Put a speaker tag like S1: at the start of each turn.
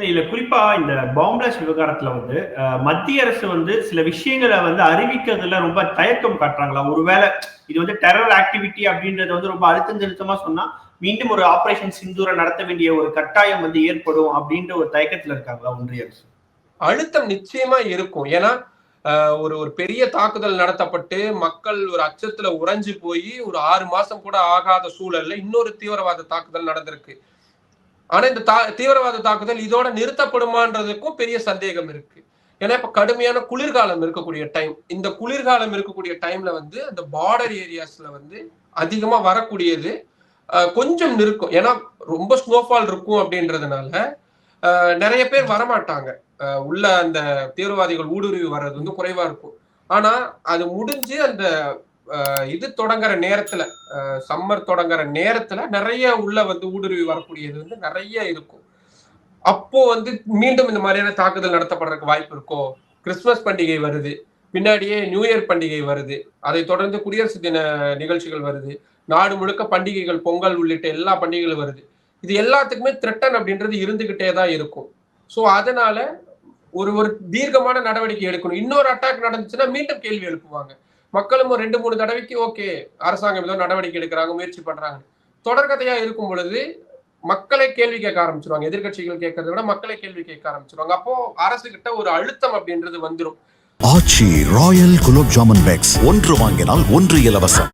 S1: இல்ல குறிப்பா இந்த பாம்பிளாஸ்ட் விவகாரத்துல மத்திய அரசு சில விஷயங்களை அறிவிக்கிறதுல ரொம்ப தயக்கம் காட்டுறாங்களா? ஒருவேளை இது டெரர் ஆக்டிவிட்டி அப்படின்றது ரொம்ப அழுத்தம் திருத்தமா சொன்னா மீண்டும் ஒரு ஆபரேஷன் சிந்தூரை நடத்த வேண்டிய ஒரு கட்டாயம் ஏற்படும் அப்படின்ற ஒரு தயக்கத்துல இருக்காங்களா ஒன்றிய அரசு?
S2: அழுத்தம் நிச்சயமா இருக்கும். ஏன்னா ஒரு ஒரு பெரிய தாக்குதல் நடத்தப்பட்டு மக்கள் ஒரு அச்சத்துல உறைஞ்சு போய் ஒரு 6 மாசம் கூட ஆகாத சூழல்ல இன்னொரு தீவிரவாத தாக்குதல் நடந்திருக்கு. ஆனா இந்த தீவிரவாத தாக்குதல் இதோட நிறுத்தப்படுமான்றதுக்கும் பெரிய சந்தேகம் இருக்கு. ஏன்னா இப்ப கடுமையான குளிர்காலம் இருக்கக்கூடிய டைம். இந்த குளிர்காலம் இருக்கக்கூடிய டைம்ல அந்த பார்டர் ஏரியாஸ்ல அதிகமா வரக்கூடியது கொஞ்சம் நிற்கும். ஏன்னா ரொம்ப ஸ்னோஃபால் இருக்கும் அப்படின்றதுனால நிறைய பேர் வரமாட்டாங்க. உள்ள அந்த தீவிரவாதிகள் ஊடுருவி வர்றது குறைவா இருக்கும். ஆனா அது முடிஞ்சு அந்த இது தொடங்குற நேரத்துல சம்மர் தொடங்குற நேரத்துல நிறைய உள்ள ஊடுருவி வரக்கூடியது நிறைய இருக்கும். அப்போ மீண்டும் இந்த மாதிரியான தாக்குதல் நடத்தப்படுறதுக்கு வாய்ப்பு இருக்கோ? கிறிஸ்துமஸ் பண்டிகை வருது, பின்னாடியே நியூ இயர் பண்டிகை வருது, அதை தொடர்ந்து குடியரசு தின நிகழ்ச்சிகள் வருது, நாடு முழுக்க பண்டிகைகள், பொங்கல் உள்ளிட்ட எல்லா பண்டிகைகளும் வருது. இது எல்லாத்துக்குமே த்ரெட்டன் அப்படின்றது இருந்துகிட்டே தான் இருக்கும். சோ அதனால ஒரு ஒரு தீர்க்கமான நடவடிக்கை எடுக்கணும். இன்னொரு அட்டாக் நடந்துச்சுன்னா மீண்டும் கேள்வி எழுப்புவாங்க. மக்களும் ஒரு 2, 3 தடவைக்கு ஓகே அரசாங்கம் ஏதோ நடவடிக்கை எடுக்கிறாங்க, முயற்சி பண்றாங்க. தொடர்கதையா இருக்கும் பொழுது மக்களை கேள்வி கேட்க ஆரம்பிச்சிருவாங்க. எதிர்கட்சிகள் கேட்கறதை விட மக்களை கேள்வி கேட்க ஆரம்பிச்சிருவாங்க. அப்போ அரசு கிட்ட ஒரு அழுத்தம் அப்படின்றது வந்துடும்.
S3: ஆச்சி ராயல் குலோப் ஜாமுன் பேக்ஸ் 1 வாங்கினால் 1 இலவசம்.